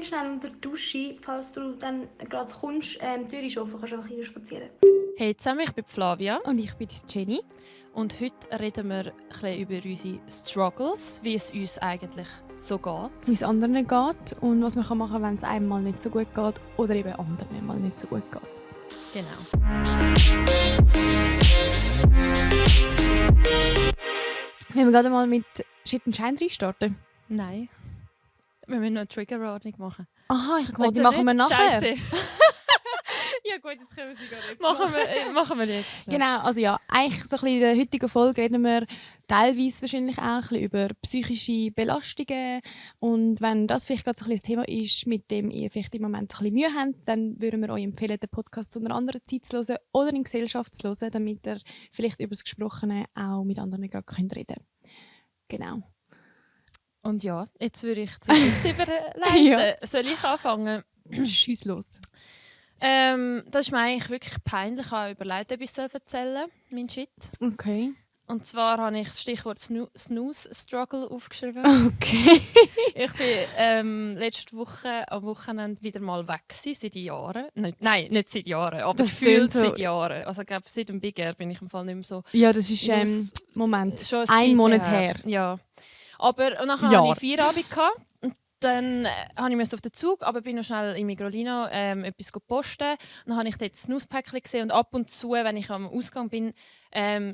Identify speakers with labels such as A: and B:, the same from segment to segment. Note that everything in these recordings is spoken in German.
A: ganz schnell unter der Dusche, falls du dann gerade kommst. Die Tür ist offen, kannst einfach hier spazieren.
B: Hey zusammen, ich bin Flavia.
C: Und ich bin Jenny.
B: Und heute reden wir ein bisschen über unsere Struggles, wie es uns eigentlich so geht.
C: Wie es anderen geht und was man machen kann, wenn es einem mal nicht so gut geht oder eben anderen mal nicht so gut geht.
B: Genau.
C: Wenn wir gerade mal mit Shit and Shine reinstarten.
B: Nein. Wir müssen noch eine Triggerwarnung machen.
C: Aha, ich glaube, die machen wir nachher.
B: Scheisse.
C: Ja gut, jetzt können wir sie gar nicht
B: machen wir jetzt.
C: Genau, also ja, eigentlich so ein bisschen in der heutigen Folge reden wir teilweise wahrscheinlich auch ein bisschen über psychische Belastungen. Und wenn das vielleicht gerade so ein bisschen ein Thema ist, mit dem ihr vielleicht im Moment ein bisschen Mühe habt, dann würden wir euch empfehlen, den Podcast zu einer anderen Zeit zu hören oder in Gesellschaft zu hören, damit ihr vielleicht über das Gesprochene auch mit anderen gerade reden könnt. Genau.
B: Und ja, jetzt würde ich zu Shit überleiten.
C: Ja.
B: Soll ich anfangen?
C: Schieß los.
B: Das ist mir eigentlich wirklich peinlich. Ich habe überlegt, ob ich es erzählen soll, mein Shit.
C: Okay.
B: Und zwar habe ich das Stichwort Snooze-Struggle aufgeschrieben.
C: Okay.
B: Ich bin letzte Woche am Wochenende wieder mal weg gewesen, seit Jahren. Nein, nicht seit Jahren, aber
C: Das
B: gefühlt
C: klingt so.
B: seit Jahren. Also ich glaube, seit dem Big Air bin ich im Fall nicht mehr so...
C: Ja, das ist Moment.
B: Schon
C: Ein Monat her.
B: Ja. Aber und nachher
C: Jahr.
B: hatte ich Feierabend gehabt. Und dann musste ich auf den Zug, aber bin noch schnell in Migrolino etwas posten. Dann habe ich dort das Snooze-Päckchen gesehen und ab und zu, wenn ich am Ausgang bin,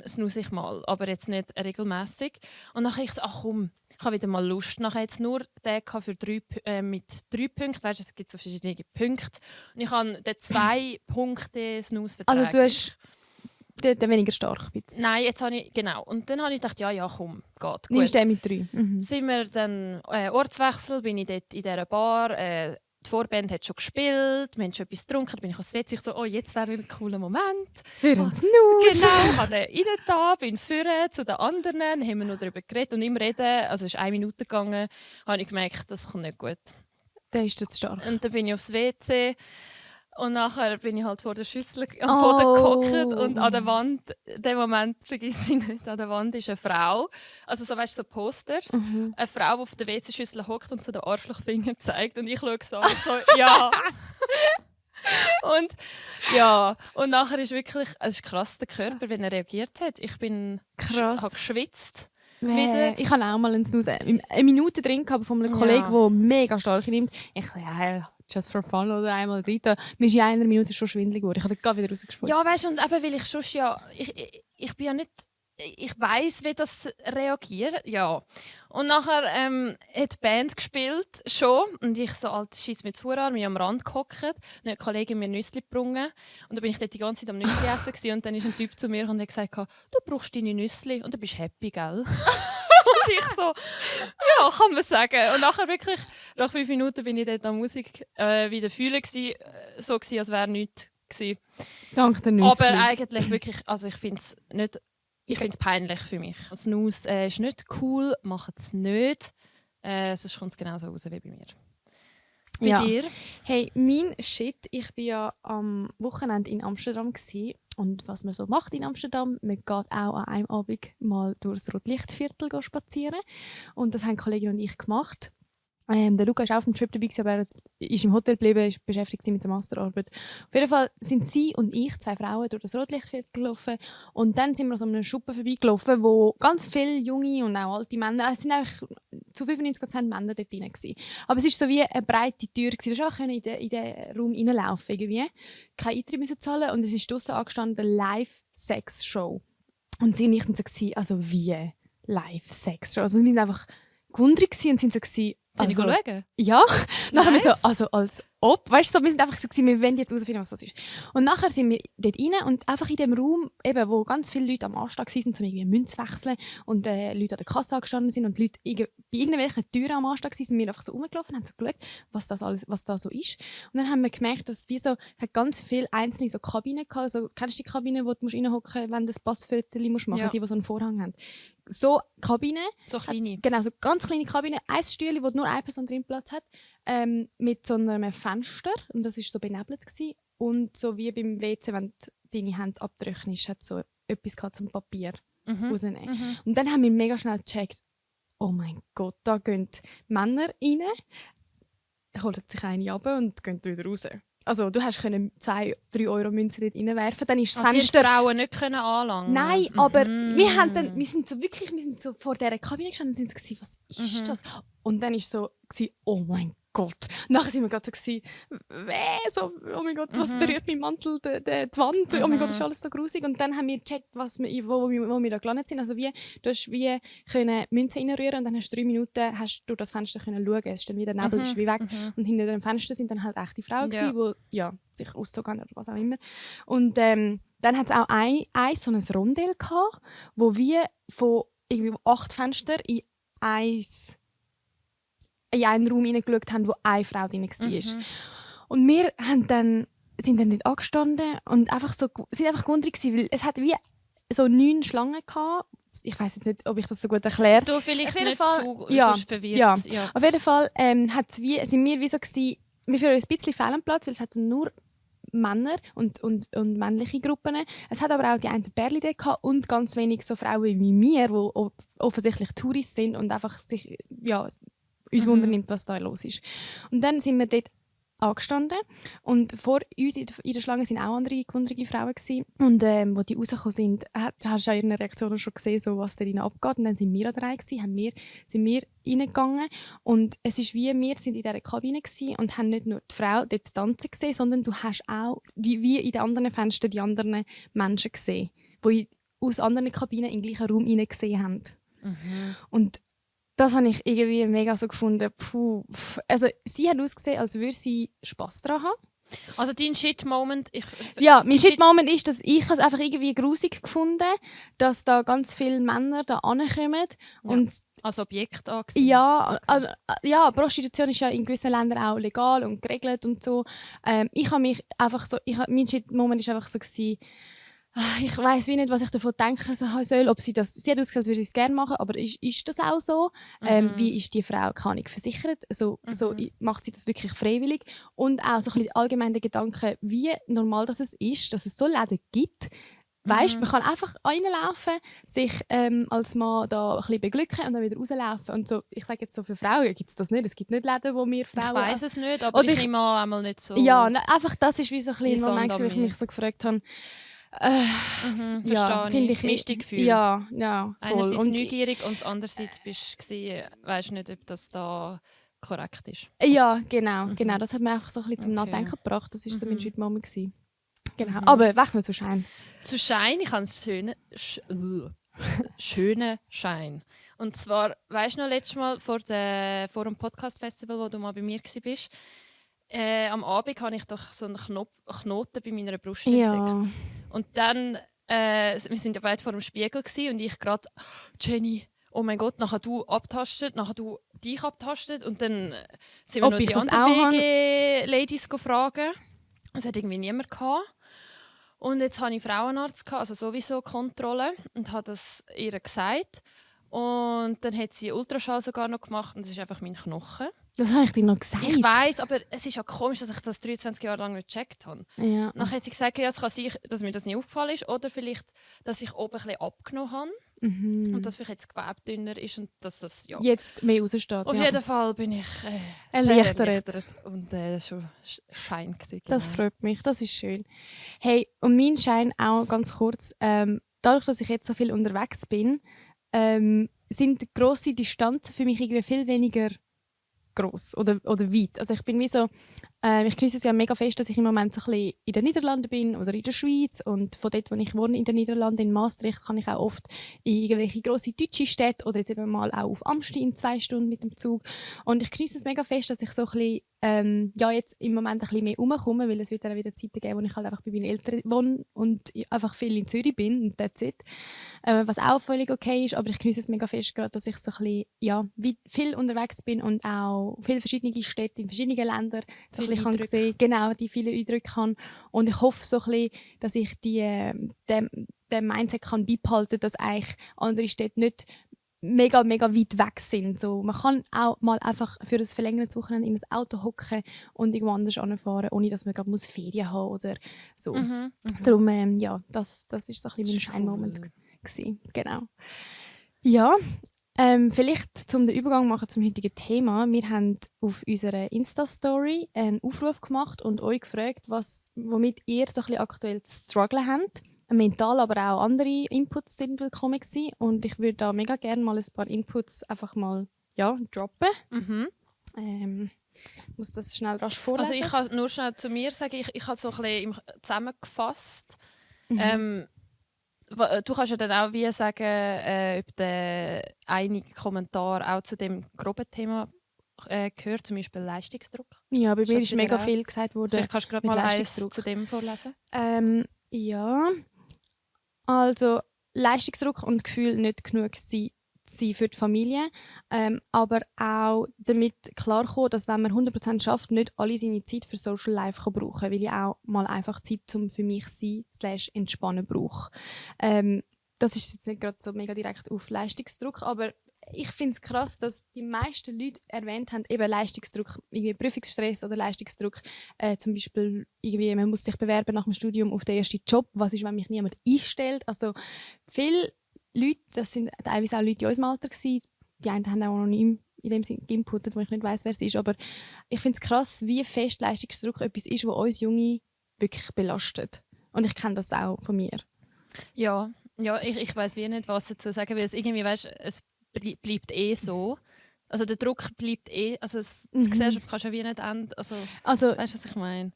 B: snooze ich mal, aber jetzt nicht regelmäßig. Und dann habe ich so, ach komm, ich habe wieder mal Lust. Nachher jetzt nur den für mit 3 Punkten, weißt du, es gibt so verschiedene Punkte. Und ich habe den 2 Punkte Snooze verträglich.
C: Also du hast den weniger stark. Bisschen.
B: Nein, jetzt habe ich, genau. Und dann habe ich gedacht, ja, komm, geht.
C: Nimmst
B: gut.
C: den mit 3. Mhm.
B: Sind wir dann Ortswechsel, bin ich dort in dieser Bar. Die Vorband hat schon gespielt, wir haben schon etwas getrunken. Dann bin ich aus Schweiz, ich so, oh, jetzt wäre ein cooler Moment.
C: Für einen Snooze.
B: Genau, habe den rein da, bin vorne zu den anderen, haben wir noch darüber geredet. Und im Reden, also es ist 1 Minute gegangen, habe ich gemerkt, das kommt nicht gut.
C: Der ist jetzt stark.
B: Und dann bin ich aufs WC. Und nachher bin ich halt vor der Schüssel am Boden gehockt und an der Wand, den Moment vergiss ich nicht, an der Wand ist eine Frau, also so, weißt du, so Posters, eine Frau, die auf der WC-Schüssel hockt und so den Arschlochfinger zeigt und ich schaue so an, so, ja. Und ja, und nachher ist wirklich, es ist krass, der Körper, wenn er reagiert hat. Ich bin habe geschwitzt.
C: Ich hatte auch mal einen Snooze, eine Minute drin gehabt von einem Kollegen, der mega stark nimmt. Ich so, ja, just for fun oder einmal weiter. Mir ist in 1 Minute schon schwindelig geworden. Ich habe gerade wieder rausgespult.
B: Ja, weißt du, und eben, weil ich schon ich bin ja nicht, ich weiss, wie das reagiert, ja. Und nachher hat die Band gespielt, schon, und ich so, alter Scheiss mit Zuhörer, mich am Rand gehockt, und eine Kollegin mir Nüssli gebrungen, und dann bin ich dort die ganze Zeit am Nüssli essen gewesen, und dann ist ein Typ zu mir und hat gesagt, du brauchst deine Nüssli, und du bist happy, gell? Und ich so, ja, kann man sagen. Und nachher wirklich, nach 5 Minuten bin ich dort an Musik wieder fühlen gewesen, so gewesen, als wäre nichts gewesen.
C: Dank der Nüssli.
B: Aber eigentlich wirklich, also ich finde es nicht, ich finde es peinlich für mich. Snooze ist nicht cool, macht es nicht. Sonst kommt es genauso raus wie bei mir. Bei dir?
C: Hey, mein Shit, ich war ja am Wochenende in Amsterdam gewesen. Und was man so macht in Amsterdam, man geht auch an einem Abend mal durchs Rotlichtviertel spazieren. Und das haben Kollegen und ich gemacht. Der Luca war auch auf dem Trip dabei, aber er ist im Hotel geblieben, ist beschäftigt mit der Masterarbeit. Auf jeden Fall sind sie und ich, 2 Frauen, durch das Rotlichtviertel gelaufen. Und dann sind wir so an einem Schuppen vorbeigelaufen, wo ganz viele junge und auch alte Männer, es sind eigentlich zu 95% Männer dort drin gewesen. Aber es war so wie eine breite Tür gewesen. Du konntest auch in den Raum reinlaufen irgendwie. Kein Eintritt müssen zahlen und es ist draussen angestanden, Live-Sex-Show. Und sie und ich waren so, also wie Live-Sex-Show? Also wir sind einfach gewundert und sind so gewesen,
B: Soll ich schauen?
C: ja, nachher
B: Nice.
C: wir so, also als ob, weißt du, so, wir sind einfach so, wir wollen jetzt herausfinden, was das ist. Und nachher sind wir dort rein und einfach in dem Raum, eben, wo ganz viele Leute am Anschlag waren, um irgendwie Münze zu wechseln und Leute an der Kasse angestanden sind und Leute bei irgendwelchen Türen am Anschlag waren, sind wir einfach so rumgelaufen und haben so geschaut, was da so ist. Und dann haben wir gemerkt, dass es hat ganz viele einzelne so Kabinen gehabt. Also, kennst du die Kabine, wo du reinhocken musst, wenn du das Passviertel machen musst,
B: Ja.
C: die so einen Vorhang haben? So Kabinen.
B: So kleine.
C: Genau, so ganz kleine Kabinen. Ein Stühle, wo nur eine Person drin Platz hat. Mit so einem Fenster. Und das war so benebelt gewesen. Und so wie beim WC, wenn du deine Hände abtrocknest, hat so etwas gehabt zum Papier rausnehmen. Und dann haben wir mega schnell gecheckt, oh mein Gott, da gehen Männer rein, holen sich eine ab und gehen wieder raus. Also du hast 2-3 Euro Münzen dort reinwerfen, dann ist das Fenster...
B: Frauen nicht können anlangen.
C: Nein, aber wir sind so vor dieser Kabine gestanden und sind so, was ist das? Und dann war so, oh mein Gott. Nachher sind wir gerade so, oh mein Gott, was berührt mein Mantel, die Wand? Oh mein Gott, das ist alles so grusig. Und dann haben wir gecheckt, wo wir da gelandet sind. Also du hast können Münzen reinrühren und dann hast du 3 Minuten durch das Fenster können schauen. Es ist dann wieder Nebel, ist wie weg. Und hinter dem Fenster sind dann halt echte Frauen gewesen, die sich ausgezogen haben oder was auch immer. Und dann hat es auch so ein Rondell gehabt, wo wir von irgendwie 8 Fenstern in einen Raum hineingeschaut haben, wo eine Frau drin war. Und wir sind dann nicht angestanden und sind einfach gewundert gewesen, weil es hat wie so 9 Schlangen gehabt. Ich weiss jetzt nicht, ob ich das so gut erkläre.
B: Du vielleicht
C: auf jeden
B: nicht
C: Fall,
B: sonst verwirrt.
C: Ja. Auf jeden Fall sind wir wie so gewesen, wir fühlen ein bisschen fehl am Platz, weil es hat nur Männer und männliche Gruppen. Es hat aber auch die einen Pärchen gehabt und ganz wenig so Frauen wie wir, die offensichtlich Touristen sind und einfach sich, uns wundernimmt, was da los ist. Und dann sind wir dort angestanden und vor uns in der Schlange waren auch andere wunderliche Frauen gewesen. Und als die rausgekommen sind, hast du an ihren Reaktionen schon gesehen, so, was da drin abgeht. Und dann sind wir an der Reihe gewesen, sind wir reingegangen und es ist wie, wir sind in dieser Kabine gewesen und haben nicht nur die Frau dort tanzen gesehen, sondern du hast auch, wie in den anderen Fenstern, die anderen Menschen gesehen, die aus anderen Kabinen in den gleichen Raum gesehen haben. Und das habe ich irgendwie mega so gefunden. Also sie hat ausgesehen, als würde sie Spass daran haben.
B: Also dein Shit-Moment...
C: Mein Shit-Moment ist, dass ich es einfach irgendwie grusig gefunden, dass da ganz viele Männer da ankommen. Und
B: als Objekt angesehen?
C: Ja, Prostitution ist ja in gewissen Ländern auch legal und geregelt und so. Mein Shit-Moment war einfach so gewesen, ich weiss wie nicht, was ich davon denken soll. Ob sie hat ausgesehen, als würde sie es gerne machen, aber ist das auch so? Wie ist die Frau versichert? So macht sie das wirklich freiwillig? Und auch so ein bisschen allgemein der Gedanke, wie normal das ist, dass es so Läden gibt. Weißt, man kann einfach reinlaufen, sich als Mann da ein bisschen beglücken und dann wieder rauslaufen. Und so, ich sage jetzt so, für Frauen gibt es das nicht. Es gibt nicht Läden, wo wir Frauen...
B: Ich weiss es nicht, aber ich nehme einmal nicht so...
C: Ja, einfach das ist wie so ein bisschen ein Moment, wo ich mich so gefragt habe,
B: finde ich mischte Gefühl.
C: Ja, voll.
B: Einerseits neugierig und andererseits weisst nicht, ob das da korrekt ist.
C: Ja, genau. Das hat mir einfach so ein bisschen zum Nachdenken gebracht. Das war so mein Shit-Moment. Genau. Aber wechseln wir zu Schein.
B: Zu Schein, ich habe einen schönen Schein. Und zwar, weißt du noch, letztes Mal vor dem Podcast-Festival, wo du mal bei mir warst, am Abend habe ich doch so einen Knoten bei meiner Brust entdeckt. Und dann, wir sind ja beide vor dem Spiegel und ich gerade, Jenny, oh mein Gott, nachher du abtastet, nachher du dich abtastet und dann sind wir noch die anderen WG-Ladies gefragt. Es hat irgendwie niemand gehabt. Und jetzt hatte ich Frauenarzt, also sowieso Kontrolle, und habe das ihr gesagt. Und dann hat sie Ultraschall sogar noch gemacht und das ist einfach mein Knochen.
C: Das habe ich dir noch gesagt.
B: Ich weiss, aber es ist ja komisch, dass ich das 23 Jahre lang nicht gecheckt habe.
C: Ja.
B: Dann hat sie gesagt, ja, es kann sein, dass mir das nicht aufgefallen ist oder vielleicht, dass ich oben ein bisschen abgenommen habe und dass vielleicht jetzt das Gewebe dünner ist und dass das
C: jetzt mehr raussteht.
B: Auf jeden Fall bin ich
C: erleichtert.
B: Und das war schon Schein gewesen, genau.
C: Das freut mich, das ist schön. Hey, und mein Schein auch ganz kurz. Dadurch, dass ich jetzt so viel unterwegs bin, sind grosse Distanzen für mich irgendwie viel weniger gross oder weit. Also ich bin wie so, ich genieße es ja mega fest, dass ich im Moment so ein bisschen in den Niederlanden bin oder in der Schweiz, und von dort, wo ich wohne, in den Niederlanden, in Maastricht, kann ich auch oft in irgendwelche grosse deutsche Städte oder jetzt eben mal auch auf Amstein 2 Stunden mit dem Zug. Und ich genieße es mega fest, dass ich so ein bisschen, jetzt im Moment ein bisschen mehr rumkomme, weil es wird dann wieder Zeiten geben, wo ich halt einfach bei meinen Eltern wohne und einfach viel in Zürich bin und that's it. Was auch völlig okay ist, aber ich genieße es mega fest, gerade, dass ich so ein bisschen, viel unterwegs bin und auch viele verschiedene Städte in verschiedenen Ländern so ein bisschen sehen, genau, die vielen Eindrücke kann. Und ich hoffe so ein bisschen, dass ich den Mindset kann beibehalten, dass eigentlich andere Städte nicht mega, mega weit weg sind. So, man kann auch mal einfach für ein verlängertes Wochenende in ein Auto hocken und irgendwo anders anfahren, ohne dass man gerade Ferien haben muss oder so. Darum, das ist so ein bisschen mein Scheinmoment gewesen. Genau. Ja, Vielleicht zum den Übergang machen zum heutigen Thema. Wir haben auf unserer Insta-Story einen Aufruf gemacht und euch gefragt, womit ihr so ein bisschen aktuell zu strugglen habt. Mental, aber auch andere Inputs sind willkommen gewesen. Und ich würde da mega gerne mal ein paar Inputs einfach mal droppen. Ich muss das schnell rasch vorlesen.
B: Also ich kann nur schnell zu mir sagen, ich habe so ein bisschen zusammengefasst. Du kannst ja dann auch wie sagen, ob der einige Kommentar auch zu dem groben Thema gehört, zum Beispiel Leistungsdruck.
C: Ja, bei
B: Ist
C: mir
B: das
C: ist
B: wieder
C: mega
B: auch?
C: viel gesagt worden.
B: Vielleicht kannst du gerade
C: mit
B: mal eins
C: Leistungsdruck.
B: zu dem vorlesen.
C: Ja, also Leistungsdruck und Gefühl nicht genug sein für die Familie, aber auch damit klarkommen, dass wenn man 100% schafft, nicht alle seine Zeit für Social Life kann brauchen kann, weil ich auch mal einfach Zeit zum für mich sein / entspannen brauche. Das ist jetzt nicht gerade so mega direkt auf Leistungsdruck, aber ich finde es krass, dass die meisten Leute erwähnt haben, eben Leistungsdruck, irgendwie Prüfungsstress oder Leistungsdruck, zum Beispiel irgendwie, man muss sich bewerben nach dem Studium auf den ersten Job, was ist, wenn mich niemand einstellt, also viele Leute, das sind teilweise auch Leute in unserem Alter gewesen, die einen haben auch noch nie in dem Sinne geinputet, wo ich nicht weiss, wer es ist, aber ich finde es krass, wie fest Leistungsdruck etwas ist, was uns Junge wirklich belastet. Und ich kenne das auch von mir.
B: Ja, ich weiss wie nicht, was dazu sagen, weil es irgendwie, weißt, es bleibt so. Also der Druck bleibt also die Gesellschaft kann schon wie nicht ändern. Also weißt du, was ich meine?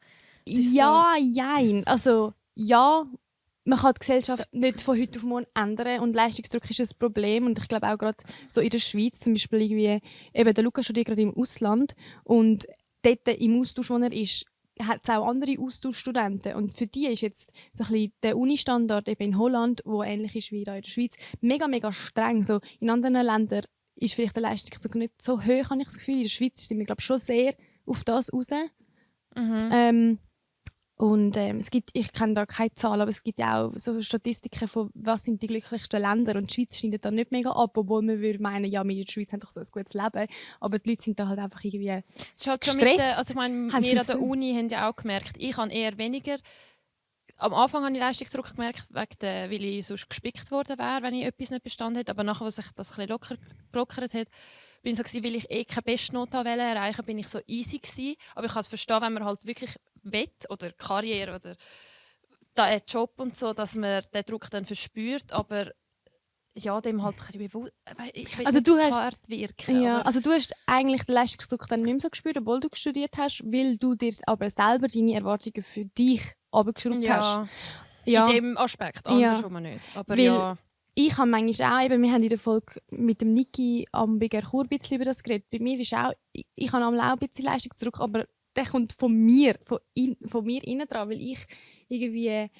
C: Ja, jein. Also ja, man kann die Gesellschaft nicht von heute auf morgen ändern und Leistungsdruck ist ein Problem und ich glaube auch gerade so in der Schweiz zum Beispiel irgendwie, eben der Lukas studiert gerade im Ausland und dort im Austausch, wo er ist, hat es auch andere Austauschstudenten und für die ist jetzt so ein bisschen der Uni-Standard eben in Holland, wo ähnlich ist wie hier in der Schweiz, mega, mega streng. So in anderen Ländern ist vielleicht der Leistungsdruck nicht so hoch, habe ich das Gefühl. In der Schweiz sind wir glaube schon sehr auf das raus. Und ich kenne da keine Zahl, aber es gibt ja auch so Statistiken von, was sind die glücklichsten Länder und die Schweiz schneidet da nicht mega ab, obwohl man würde meinen, ja, wir in der Schweiz haben doch so ein gutes Leben, aber die Leute sind da halt einfach irgendwie
B: es ist halt
C: gestresst.
B: Also ich meine, wir an der Uni haben ja auch gemerkt, ich habe eher weniger. Am Anfang habe ich Leistungsdruck gemerkt, weil ich sonst gespickt worden wäre, wenn ich etwas nicht bestanden hätte, aber nachher, als sich das ein bisschen gelockert hat, bin ich so gewesen, weil ich keine Bestnote erreichen wollte, bin ich so easy gewesen. Aber ich kann es verstehen, wenn man halt wirklich will oder Karriere oder einen Job und so, dass man den Druck dann verspürt, aber ja, dem halt ein bisschen bewusst. Ich will nicht zu hart wirken.
C: Ja, also du hast eigentlich den Leistungsdruck dann nicht mehr so gespürt, obwohl du studiert hast, weil du dir aber selber deine Erwartungen für dich runtergeschraubt hast.
B: Ja, in dem Aspekt, andersrum nicht. Aber
C: weil ich habe manchmal auch, wir haben in der Folge mit dem Niki am Begerchur ein bisschen über das geredet. Bei mir ist auch, ich habe auch ein bisschen Leistungsdruck, aber der kommt von mir innen dran, weil ich irgendwie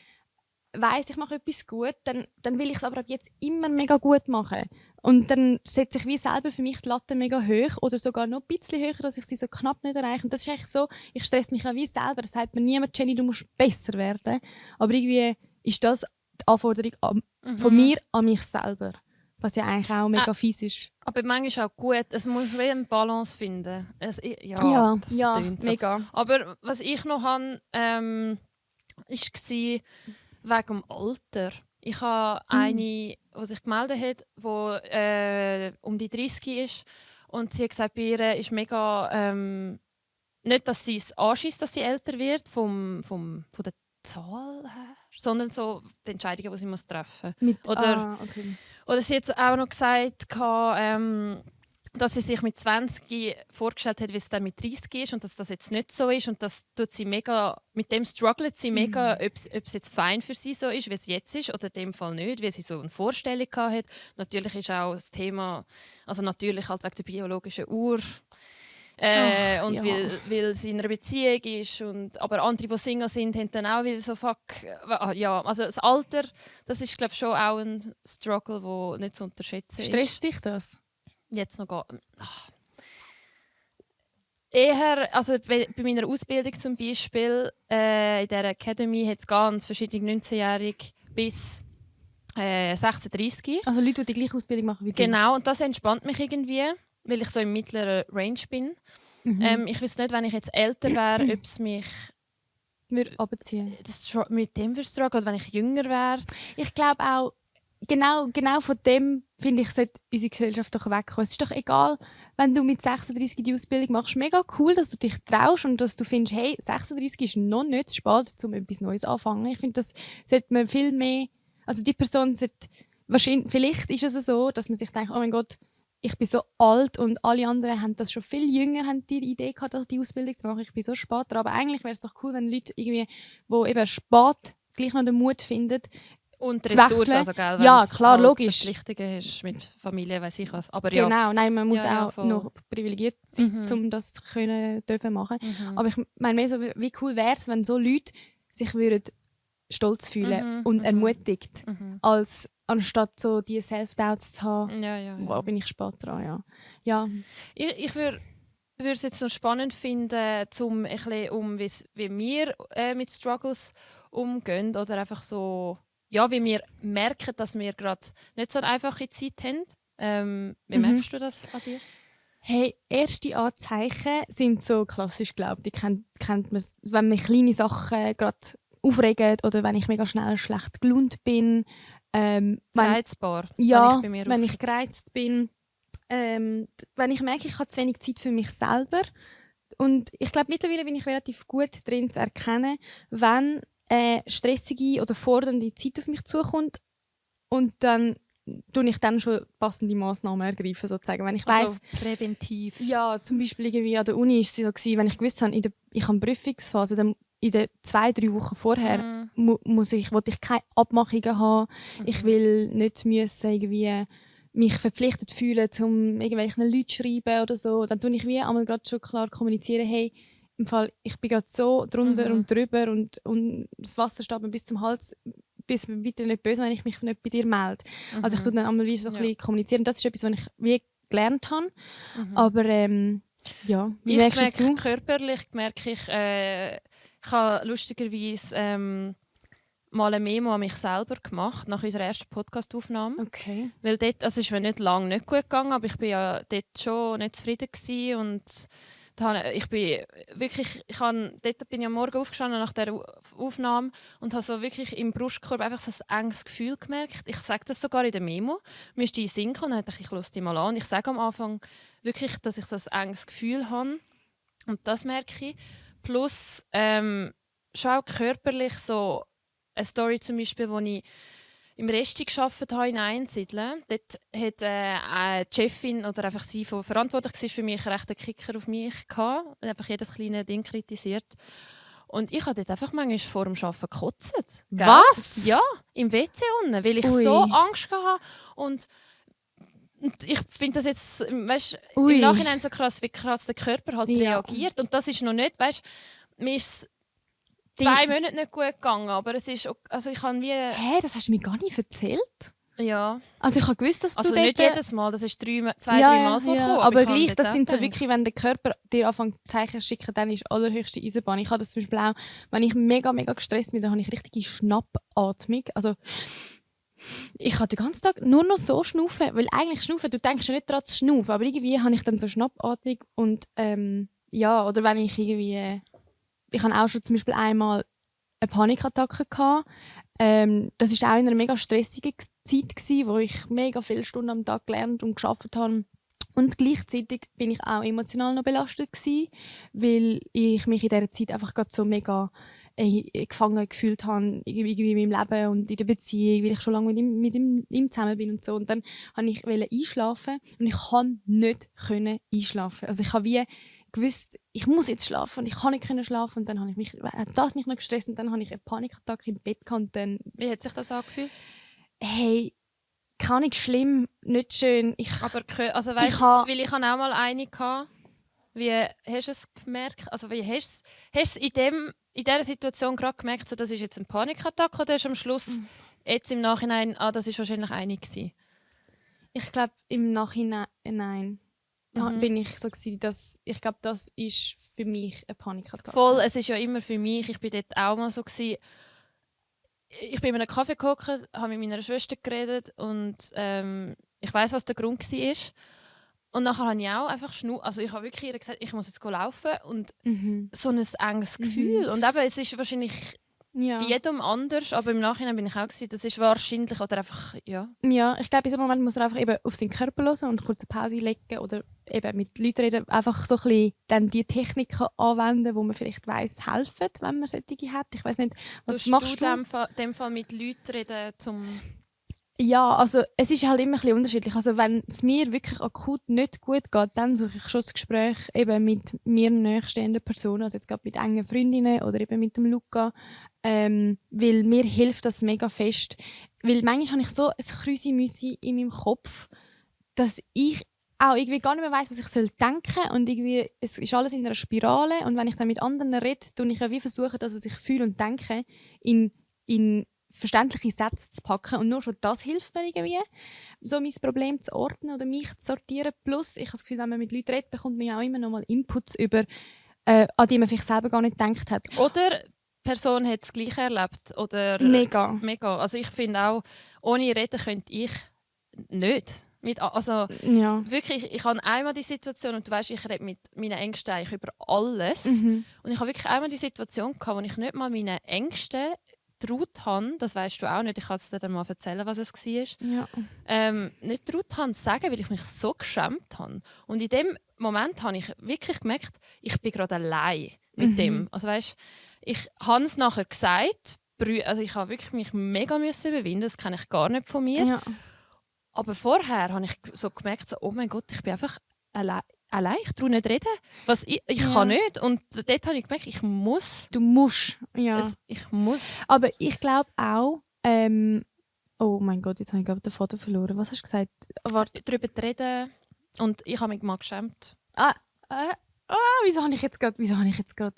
C: weiss, ich mache etwas gut, dann will ich es aber ab jetzt immer mega gut machen. Und dann setze ich wie selber für mich die Latte mega hoch oder sogar noch ein bisschen höher, dass ich sie so knapp nicht erreiche. Und das ist eigentlich so, ich stresse mich auch wie selber. Das sagt mir niemand, Jenny, du musst besser werden. Aber irgendwie ist das die Anforderung von mir an mich selber. Was ja eigentlich auch mega fies ist.
B: Aber manchmal ist auch gut, es muss wie eine Balance finden. Das
C: tönt so. Mega.
B: Aber was ich noch habe, war wegen dem Alter. Ich habe eine, die sich gemeldet hat, die um die 30 ist. Und sie hat gesagt, bei ihr ist mega... nicht, dass sie es anschießt, dass sie älter wird, von der Zahl her, sondern so die Entscheidungen, die sie treffen muss. Oder sie hat auch noch gesagt, dass sie sich mit 20 vorgestellt hat, wie es dann mit 30 ist und dass das jetzt nicht so ist. Und das tut sie mega, mit dem struggelt sie mega, ob es jetzt fein für sie so ist, wie es jetzt ist, oder in dem Fall nicht, wie sie so eine Vorstellung hatte. Natürlich ist auch das Thema, also natürlich halt wegen der biologischen Uhr, weil sie in einer Beziehung ist. Aber andere, die Single sind, haben dann auch wieder so also das Alter, das ist glaube ich schon auch ein Struggle, der nicht zu unterschätzen ist.
C: Stresst dich das?
B: Jetzt noch gar eher, also bei meiner Ausbildung zum Beispiel, in der Academy hat es ganz verschiedene 19-Jährige bis 36.
C: Also Leute, die die gleiche Ausbildung machen wie du?
B: Genau, und das entspannt mich irgendwie, weil ich so im mittleren Range bin. Ich wüsste nicht, wenn ich jetzt älter wäre, ob es mich
C: mit
B: dem würde strugglen, oder wenn ich jünger wäre.
C: Ich glaube auch, genau von dem finde ich, sollte unsere Gesellschaft doch wegkommen. Es ist doch egal, wenn du mit 36 die Ausbildung machst, mega cool, dass du dich traust und dass du findest, hey, 36 ist noch nicht zu spät, um etwas Neues anfangen. Ich finde, das sollte man viel mehr, also die Person sollte, wahrscheinlich, vielleicht ist es so, dass man sich denkt, oh mein Gott, ich bin so alt und alle anderen haben das schon viel jünger, haben die Idee gehabt, die Ausbildung zu machen. Ich bin so spät dran. Aber eigentlich wäre es doch cool, wenn Leute irgendwie, die eben spät gleich noch den Mut finden,
B: Und
C: zu
B: Ressourcen,
C: wechseln.
B: also, gell,
C: Ja,
B: wenn du
C: klar,
B: halt
C: logisch.
B: Verpflichtungen hast mit Familie, weiss ich was. Aber ja.
C: Genau, nein, man muss
B: Ja,
C: auch
B: voll.
C: noch privilegiert sein,
B: Mhm.
C: um das dürfen machen.
B: Mhm.
C: Aber ich meine mehr so, wie cool wäre es, wenn so Leute sich würden stolz fühlen und ermutigt, als anstatt so die Self-Doubts zu haben,
B: Ja.
C: wo bin ich spät dran, ja.
B: Ich würde es jetzt noch spannend finden, zum ein bisschen wie wir mit Struggles umgehen oder einfach so, ja, wie wir merken, dass wir gerade nicht so eine einfache Zeit haben. Wie merkst du das an dir?
C: Hey, erste Anzeichen sind so klassisch, glaube ich. Die kennt man, wenn mich kleine Sachen gerade aufregen oder wenn ich mega schnell schlecht gelaunt bin.
B: Reizbar.
C: Ja,
B: bei mir
C: wenn ich gereizt bin. Wenn ich merke, ich habe zu wenig Zeit für mich selber. Und ich glaube, mittlerweile bin ich relativ gut darin zu erkennen, wenn stressige oder fordernde Zeit auf mich zukommt. Und dann tue ich dann schon passende Massnahmen ergreifen, sozusagen. Wenn ich weiss,
B: also präventiv.
C: ja, zum Beispiel irgendwie an der Uni war es so gewesen, wenn ich gewusst habe, ich habe Prüfungsphase, dann in den 2-3 Wochen vorher wollte ich keine Abmachungen haben. Ich will nicht müssen irgendwie mich verpflichtet fühlen, um irgendwelchen Leuten zu schreiben oder so. Dann tue ich wie einmal gerade schon klar kommunizieren, hey, im Fall, ich bin gerade so drunter und drüber und das Wasser steht mir bis zum Hals. Bist mir bitte nicht böse, wenn ich mich nicht bei dir melde. Also ich tue dann einmal wie so ein bisschen kommunizieren. Das ist etwas, was ich wie gelernt habe. Aber ja, wie merkst du?
B: Körperlich merke ich habe lustigerweise mal eine Memo an mich selber gemacht, nach unserer ersten Podcast-Aufnahme.
C: Okay.
B: Weil dort, also es ist mir nicht lange nicht gut gegangen, aber ich war ja dort schon nicht zufrieden gewesen und dort bin ich am Morgen aufgestanden nach der Aufnahme und habe so wirklich im Brustkorb einfach so ein enges Gefühl gemerkt. Ich sage das sogar in der Memo. Mir ist die Sinn gekommen, dann dachte ich höre die mal an. Ich sage am Anfang wirklich, dass ich so ein enges Gefühl habe. Und das merke ich. Plus schon auch körperlich so eine Story zum Beispiel, wo ich im Resti gearbeitet habe in Einsiedeln. Dort hat die Chefin oder einfach sie, die verantwortlich war für mich, recht einen Kicker auf mich gehabt. Einfach jedes kleine Ding kritisiert. Und ich habe dort einfach manchmal vor dem Arbeiten gekotzt. Gell?
C: Was?
B: Ja, im WC unten, weil ich
C: Ui.
B: so Angst hatte. Und ich finde das jetzt, weißt, im Nachhinein so krass, wie krass der Körper halt reagiert. Und das ist noch nicht, weißt, mir ist 2 Monate nicht gut gegangen, aber es ist, also ich habe wie...
C: Hä, das hast du mir gar nicht erzählt?
B: Ja.
C: Also ich habe gewusst, dass
B: also
C: du
B: nicht
C: dort...
B: jedes Mal, das ist 2-3 Mal vorgekommen.
C: Aber gleich, das sind so wirklich, wenn der Körper dir anfängt Zeichen zu schicken, dann ist allerhöchste Eisenbahn. Ich habe das zum Beispiel auch, wenn ich mega gestresst bin, dann habe ich richtige Schnappatmung. Also ich habe den ganzen Tag nur noch so schnaufen, weil eigentlich schnaufen, du denkst ja nicht daran zu schnaufen, aber irgendwie habe ich dann so Schnappatmung und ja, oder wenn ich irgendwie... Ich habe auch schon zum Beispiel einmal eine Panikattacke gehabt. Das war auch in einer mega stressigen Zeit gewesen, wo ich mega viele Stunden am Tag gelernt und gearbeitet habe. Und gleichzeitig bin ich auch emotional noch belastet gewesen, weil ich mich in dieser Zeit einfach gerade so mega gefangen gefühlt habe, irgendwie in meinem Leben und in der Beziehung, weil ich schon lange mit ihm zusammen bin und so. Und dann wollte ich einschlafen und ich konnte nicht einschlafen. Also ich habe wie gewusst, ich muss jetzt schlafen und ich kann nicht schlafen und dann habe ich mich noch gestresst und dann habe ich eine Panikattacke im Bett gehabt und dann...
B: Wie hat sich das angefühlt?
C: Hey, gar nicht schlimm, nicht schön.
B: Aber also weißt, weil ich auch mal eine hatte. Wie hast du es gemerkt? Also wie hast du es in dieser Situation gerade gemerkt, so, das ist jetzt eine Panikattacke oder hast du am Schluss jetzt im Nachhinein, das ist wahrscheinlich eine gewesen?
C: Ich glaube im Nachhinein nein. Bin ich so gewesen, dass ich glaube, das ist für mich eine Panikattacke.
B: Voll, es ist ja immer für mich. Ich bin dort auch mal so gewesen. Ich bin in einem Kaffee gehockt, habe mit meiner Schwester geredet und ich weiß, was der Grund war. Und nachher habe ich auch einfach also ich habe wirklich ihr gesagt, ich muss jetzt laufen und so ein enges Gefühl. Und eben, es ist wahrscheinlich
C: Ja.
B: jedem anders, aber im Nachhinein bin ich auch gewesen, das ist wahrscheinlich oder einfach, ja.
C: Ja, ich glaube, in diesem Moment muss man einfach eben auf seinen Körper hören und kurz eine Pause legen oder eben mit Leuten reden, einfach so ein bisschen dann die Techniken anwenden, wo man vielleicht weiss, helfen, wenn man solche hat. Ich weiß nicht, was machst du?
B: In dem Fall mit Leuten reden, zum...
C: Ja, also es ist halt immer ein bisschen unterschiedlich. Also wenn es mir wirklich akut nicht gut geht, dann suche ich schon das Gespräch eben mit mir nahestehenden Personen, also jetzt gerade mit engen Freundinnen oder eben mit dem Luca, weil mir hilft das mega fest. Weil manchmal habe ich so ein Krüsi-Müsi in meinem Kopf, dass ich auch irgendwie gar nicht mehr weiss, was ich denken soll. Und irgendwie, es ist alles in einer Spirale. Und wenn ich dann mit anderen rede, versuche ich ja wie versuchen, das, was ich fühle und denke, in verständliche Sätze zu packen. Und nur schon das hilft mir irgendwie, so mein Problem zu ordnen oder mich zu sortieren. Plus, ich habe das Gefühl, wenn man mit Leuten redet, bekommt man ja auch immer noch mal Inputs über, an die man vielleicht selber gar nicht gedacht hat.
B: Oder die Person hat das Gleiche erlebt. Oder
C: Mega.
B: Mega. Also ich finde auch, ohne reden könnte ich nicht. Also
C: Ja.
B: wirklich, ich habe einmal die Situation, und du weißt, ich rede mit meinen Ängsten eigentlich über alles.
C: Mhm.
B: Und ich habe wirklich einmal die Situation gehabt, wo ich nicht mal meinen Ängsten getraut habe, das weißt du auch nicht, ich kann es dir dann mal erzählen, was es war,
C: Ja.
B: nicht getraut habe zu sagen, weil ich mich so geschämt habe. Und in dem Moment habe ich wirklich gemerkt, ich bin gerade allein mit dem. Also weißt, ich habe es nachher gesagt, also ich habe wirklich mich mega überwinden, das kenne ich gar nicht von mir.
C: Ja.
B: Aber vorher habe ich so gemerkt, so, oh mein Gott, ich bin einfach allein, ich traue nicht reden. Ich kann nicht. Und dort habe ich gemerkt, ich muss.
C: Du musst. Ja.
B: Ich muss.
C: Aber ich glaube auch, oh mein Gott, jetzt habe ich glaube den Faden verloren. Was hast du gesagt? Warte.
B: Darüber zu reden. Und ich habe mich mal geschämt.
C: Wieso habe ich jetzt gerade den Faden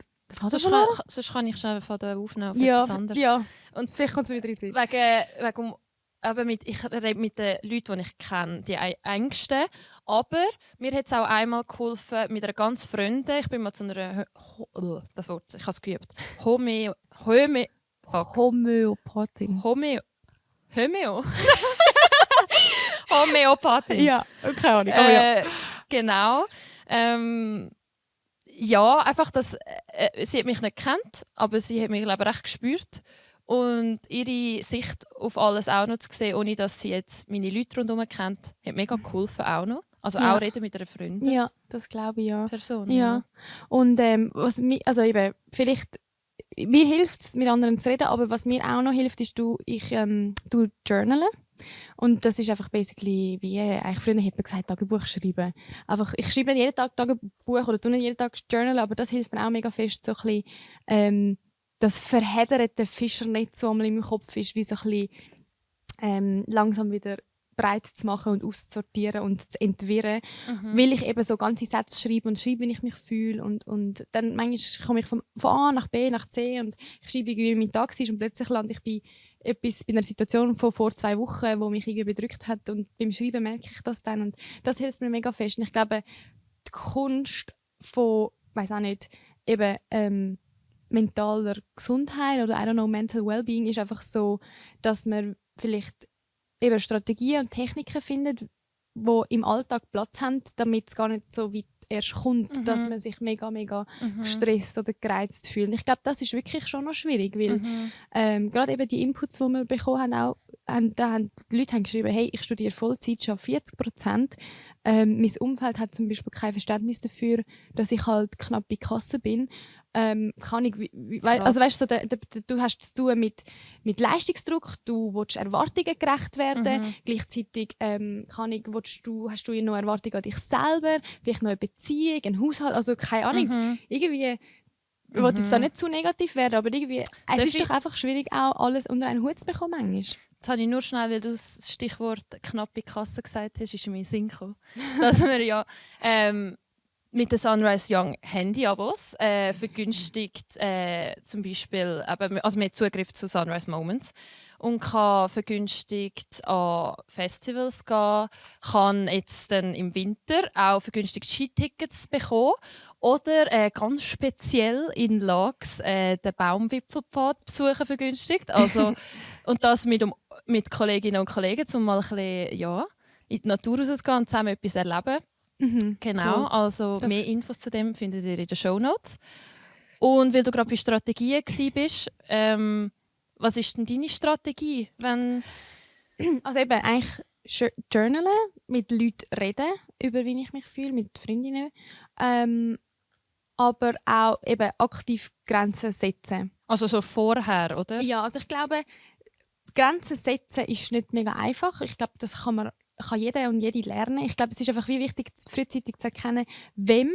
B: Sonst
C: verloren?
B: sonst kann ich schnell von der aufnehmen auf
C: Ja,
B: etwas anderes.
C: ja.
B: Und
C: Vielleicht kommt es wieder in die Zeit.
B: wegen ich rede mit den Leuten, die ich kenne, die Ängsten. Aber mir hat es auch einmal geholfen mit einer ganz Freundin. Ich bin mal zu einer das Wort, ich habe es geübt.
C: Homöopathin.
B: Homöopathin.
C: Ja, keine Ahnung. Aber ja.
B: Genau. Ja, einfach, dass sie hat mich nicht gekannt, aber sie hat mich, glaube ich, recht gespürt. Und ihre Sicht auf alles auch noch zu sehen, ohne dass sie jetzt meine Leute rundherum kennt, hat mega geholfen auch noch. Also
C: Ja.
B: auch reden mit einer Freundin.
C: Ja, das glaube ich, ja.
B: Person.
C: Ja. Und was mir, also eben, vielleicht, mir hilft es, mit anderen zu reden, aber was mir auch noch hilft, ist, ich journalen. Und das ist einfach basically, wie eigentlich früher hat man gesagt, Tagebuch schreiben. Einfach, ich schreibe nicht jeden Tag Tagebuch oder tue nicht jeden Tag journalen, aber das hilft mir auch mega fest, so ein bisschen, das verhedderte Fischernetz, das einmal in meinem Kopf ist, wie so ein bisschen langsam wieder breit zu machen und auszusortieren und zu entwirren, weil ich eben so ganze Sätze schreibe, wie ich mich fühle und dann manchmal komme ich von A nach B nach C und ich schreibe irgendwie, wie mein Tag ist und plötzlich lande ich bei einer Situation von vor 2 Wochen, die mich irgendwie bedrückt hat und beim Schreiben merke ich das dann und das hilft mir mega fest. Und ich glaube, die Kunst von, weiss auch nicht, eben mentaler Gesundheit oder I don't know, Mental Wellbeing ist einfach so, dass man vielleicht eben Strategien und Techniken findet, die im Alltag Platz haben, damit es gar nicht so weit erst kommt, dass man sich mega, mega gestresst oder gereizt fühlt. Und ich glaube, das ist wirklich schon noch schwierig, weil gerade eben die Inputs, die wir bekommen haben, die Leute haben geschrieben, hey, ich studiere Vollzeit, schon 40%. Mein Umfeld hat zum Beispiel kein Verständnis dafür, dass ich halt knapp bei Kasse bin. Kann ich, also weißt du, du hast zu tun mit Leistungsdruck, du willst Erwartungen gerecht werden, gleichzeitig hast du noch Erwartungen an dich selber, vielleicht noch eine Beziehung, ein Haushalt, also keine Ahnung, irgendwie, ich will jetzt da nicht zu negativ werden, aber irgendwie, es ist doch einfach schwierig, auch alles unter einen Hut zu bekommen manchmal.
B: Jetzt habe ich nur schnell, weil du das Stichwort knappe Kasse gesagt hast, ist in meinen Sinn gekommen, dass wir ja mit den Sunrise Young Handy-Abos vergünstigt zum Beispiel, also man hat Zugriff zu Sunrise Moments und kann vergünstigt an Festivals gehen, kann jetzt dann im Winter auch vergünstigt Skitickets bekommen oder ganz speziell in Lags den Baumwipfelpfad besuchen vergünstigt. Also, und das mit Kolleginnen und Kollegen, um mal ein bisschen, in die Natur rauszugehen und zusammen etwas erleben. Genau,
C: Cool.
B: also mehr Infos zu dem findet ihr in den Shownotes. Und weil du gerade bei Strategien warst, was ist denn deine Strategie, wenn...
C: Also eben eigentlich journalen, mit Leuten reden, über wie ich mich fühle, mit Freundinnen. Aber auch eben aktiv Grenzen setzen.
B: Also so vorher, oder?
C: Ja, also ich glaube, Grenzen setzen ist nicht mega einfach. Ich glaube, das kann jeder und jede lernen. Ich glaube, es ist einfach wie wichtig, frühzeitig zu erkennen, wem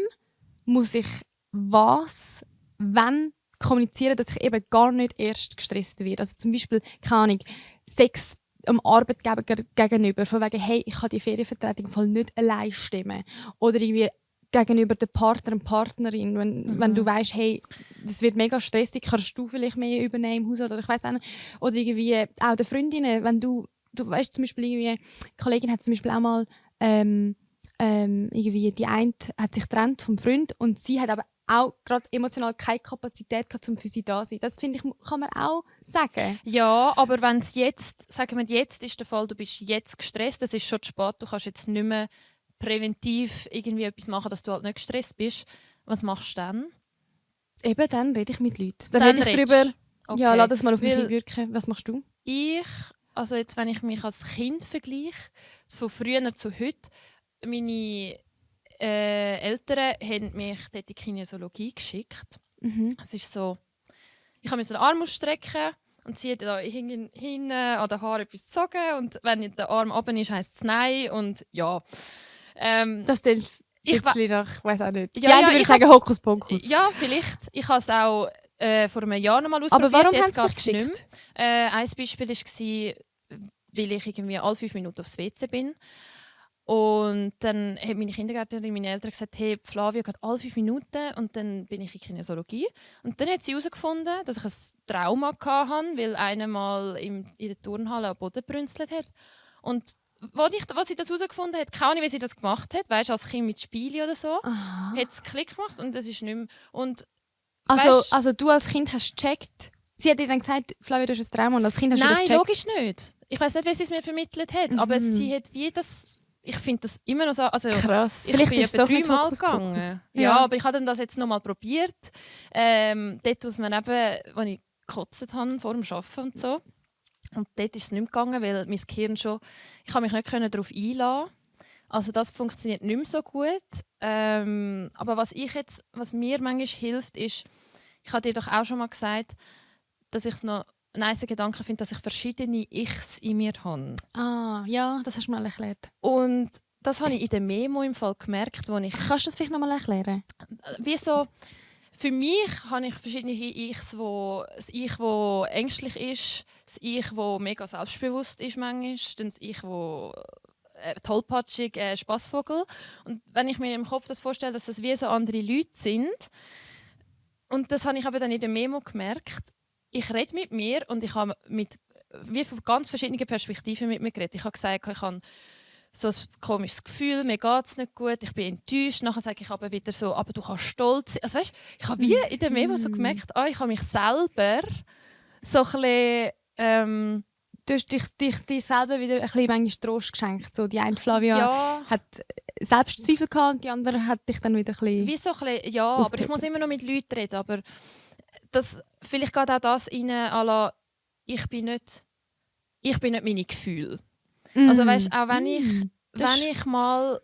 C: muss ich was, wann kommunizieren, dass ich eben gar nicht erst gestresst werde. Also zum Beispiel, keine Ahnung, Sex am Arbeitgeber gegenüber, von wegen, hey, ich kann die Ferienvertretung voll nicht allein stimmen. Oder irgendwie gegenüber dem Partner und Partnerin, wenn du weißt, hey, das wird mega stressig, kannst du vielleicht mehr übernehmen im Haushalt oder ich weiß auch nicht. Oder irgendwie auch den Freundinnen, wenn du weißt zum Beispiel irgendwie, eine Kollegin hat zum Beispiel auch mal irgendwie die eine hat sich getrennt vom Freund und sie hat aber auch gerade emotional keine Kapazität gehabt, um für sie da zu sein. Das finde ich, kann man auch sagen.
B: Ja, aber wenn es jetzt, sagen wir, jetzt ist der Fall, du bist jetzt gestresst, es ist schon zu spät, du kannst jetzt nicht mehr präventiv irgendwie etwas machen, dass du halt nicht gestresst bist. Was machst du dann?
C: Eben, dann rede ich mit Leuten. Dann rede ich darüber,
B: okay.
C: ja, lass das mal auf mich wirken. Was machst du?
B: Also jetzt, wenn ich mich als Kind vergleiche, von früher zu heute, meine Eltern haben mich dort in die Kinesiologie geschickt. Es ist so, ich musste den Arm ausstrecken und sie hat da hinten an den Haaren etwas gezogen und wenn der Arm oben ist, heisst es nein und ja.
C: Das klingt ich weiß auch nicht.
B: Ja,
C: ich würde sagen Hokuspokus.
B: Ja, vielleicht. Ich habe es auch vor einem Jahr noch mal ausprobiert.
C: Aber warum
B: jetzt
C: haben sie dich geschickt?
B: Ein Beispiel war, weil ich irgendwie alle 5 Minuten aufs WC bin. Und dann hat meine Kindergärtnerin, meine Eltern gesagt, hey, Flavia geht alle 5 Minuten und dann bin ich in Kinesiologie. Und dann hat sie herausgefunden, dass ich ein Trauma hatte, weil einer mal in der Turnhalle am Boden brünzelt hat. Und als sie das herausgefunden hat, keine Ahnung, wie sie das gemacht hat, weißt, als Kind mit Spielen oder so, hat es Klick gemacht und das ist nicht mehr. Und,
C: also du als Kind hast gecheckt, sie hat dir dann gesagt, Flavia, du hast ein Trauma und als Kind hast du das gecheckt?
B: Nein, logisch nicht. Ich weiß nicht, wie sie es mir vermittelt hat, aber sie hat wie das... Ich finde das immer noch so... Also,
C: krass.
B: Ich bin etwa 3 Mal gegangen. Ja, aber ich habe dann das jetzt noch mal probiert. Dort, wo ich gekotzt habe vor dem Arbeiten und so. Und dort ist es nicht mehr gegangen, weil mein Gehirn schon... Ich habe mich nicht darauf einlassen. Also das funktioniert nicht mehr so gut. Aber was mir manchmal hilft, ist... Ich habe dir doch auch schon mal gesagt, dass ich es noch ein nice Gedanke finde, dass ich verschiedene Ichs in mir habe.
C: Ah, ja, das hast du mal erklärt.
B: Und das habe ich in der Memo im Fall gemerkt, wo ich...
C: Kannst du das vielleicht noch mal erklären?
B: Wieso? Für mich habe ich verschiedene Ichs, das Ich, das ängstlich ist, das Ich, das mega selbstbewusst ist manchmal, dann das Ich, das tollpatschig, Spassvogel. Und wenn ich mir im Kopf das vorstelle, dass das wie so andere Leute sind, und das habe ich aber dann in der Memo gemerkt, ich rede mit mir und ich habe wie von ganz verschiedenen Perspektiven mit mir geredet. Ich habe gesagt, ich habe so ein komisches Gefühl, mir geht es nicht gut, ich bin enttäuscht. Nachher sage ich aber wieder so, aber du kannst stolz sein. Also weißt, ich habe wie in der Memo so gemerkt, ich habe mich selber so ein bisschen...
C: Du hast dich selber wieder ein bisschen manchmal Trost geschenkt. So, die eine Flavia hat Selbstzweifel gehabt und die andere hat dich dann wieder ein bisschen...
B: Wie so ein bisschen, ja, aber ich muss immer noch mit Leuten reden. Aber vielleicht geht auch das rein, à la, ich bin nicht meine Gefühle. Also weißt, auch wenn ich mal